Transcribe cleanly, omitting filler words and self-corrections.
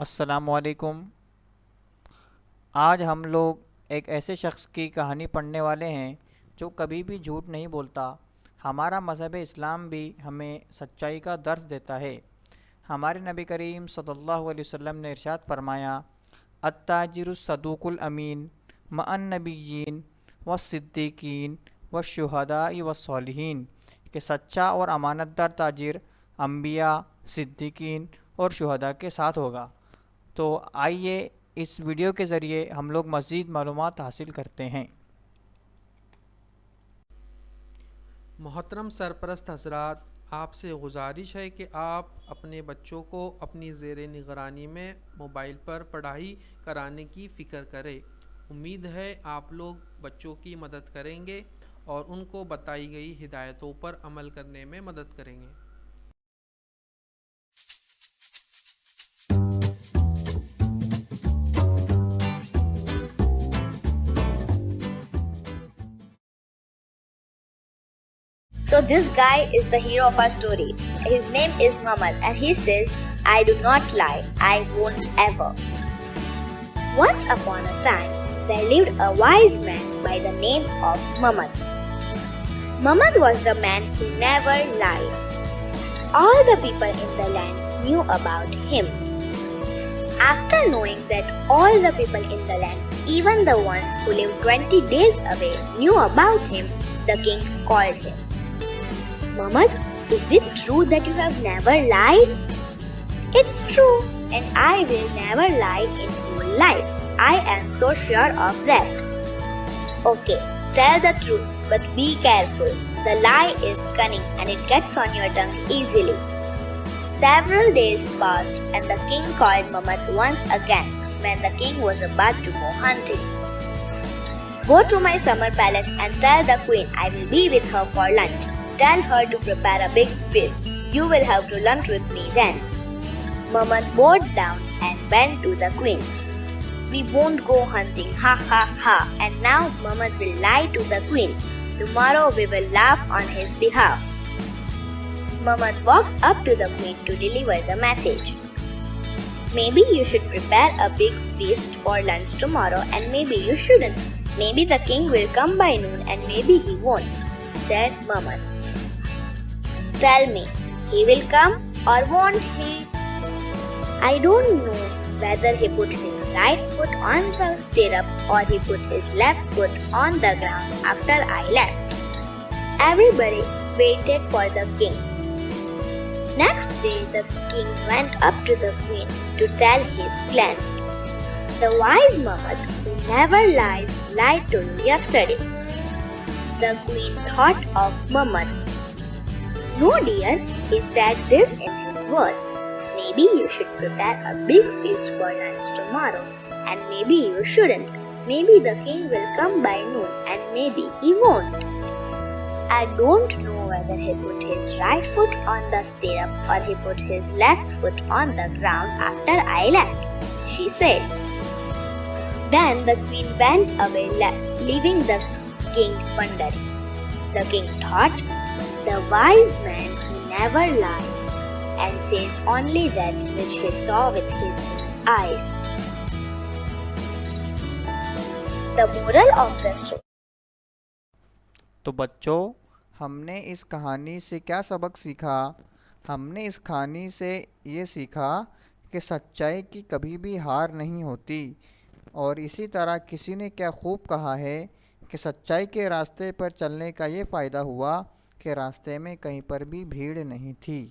السلام علیکم۔ آج ہم لوگ ایک ایسے شخص کی کہانی پڑھنے والے ہیں جو کبھی بھی جھوٹ نہیں بولتا۔ ہمارا مذہب اسلام بھی ہمیں سچائی کا درس دیتا ہے۔ ہمارے نبی کریم صلی اللہ علیہ وسلم نے ارشاد فرمایا، التاجر الصدوق الامین مع النبیین والصدیقین والشہداء والصالحین، کہ سچا اور امانت دار تاجر انبیاء، صدیقین اور شہداء کے ساتھ ہوگا۔ تو آئیے اس ویڈیو کے ذریعے ہم لوگ مزید معلومات حاصل کرتے ہیں۔ محترم سرپرست حضرات، آپ سے گزارش ہے کہ آپ اپنے بچوں کو اپنی زیر نگرانی میں موبائل پر پڑھائی کرانے کی فکر کریں۔ امید ہے آپ لوگ بچوں کی مدد کریں گے اور ان کو بتائی گئی ہدایتوں پر عمل کرنے میں مدد کریں گے۔ So this guy is the hero of our story. His name is Muhammad and he says, I do not lie, I won't ever. Once upon a time, there lived a wise man by the name of Muhammad. Muhammad was the man who never lied. All the people in the land knew about him. After knowing that all the people in the land, even the ones who lived 20 days away, knew about him, the king called him. Muhammad, is it true that you have never lied? It's true, and I will never lie in whole life. I am so sure of that. Okay, tell the truth, but be careful. The lie is cunning and it gets on your tongue easily. Several days passed and the king called Muhammad once again when the king was about to go hunting. Go to my summer palace and tell the queen I will be with her for lunch. Tell her to prepare a big feast. You will have to lunch with me then. Muhammad bowed down and went to the queen. We won't go hunting, ha ha ha. And now Muhammad will lie to the queen. Tomorrow we will laugh on his behalf. Muhammad walked up to the queen to deliver the message. Maybe you should prepare a big feast for lunch tomorrow and maybe you shouldn't. Maybe the king will come by noon and maybe he won't, said Muhammad. Tell me, he will come or won't he? I don't know whether he put his right foot on the stirrup or he put his left foot on the ground after I left. Everybody waited for the king. Next day, the king went up to the queen to tell his plan. The wise Muhammad, who never lies, lied to you yesterday. The queen thought of Muhammad. No dear, he said this in his words. Maybe you should prepare a big feast for lunch tomorrow and maybe you shouldn't. Maybe the king will come by noon and maybe he won't. I don't know whether he put his right foot on the stirrup or he put his left foot on the ground after I left, she said. Then the queen went away, leaving the king wondering. The king thought, the wise man who never lies and says only that which he saw with his own eyes. The moral of the story. تو بچوں، ہم نے اس کہانی سے کیا سبق سیکھا؟ ہم نے اس کہانی سے یہ سیکھا کہ سچائی کی کبھی بھی ہار نہیں ہوتی، اور اسی طرح کسی نے کیا خوب کہا ہے کہ سچائی کے راستے پر چلنے کا یہ فائدہ ہوا کہ راستے میں کہیں پر بھی بھیڑ نہیں تھی۔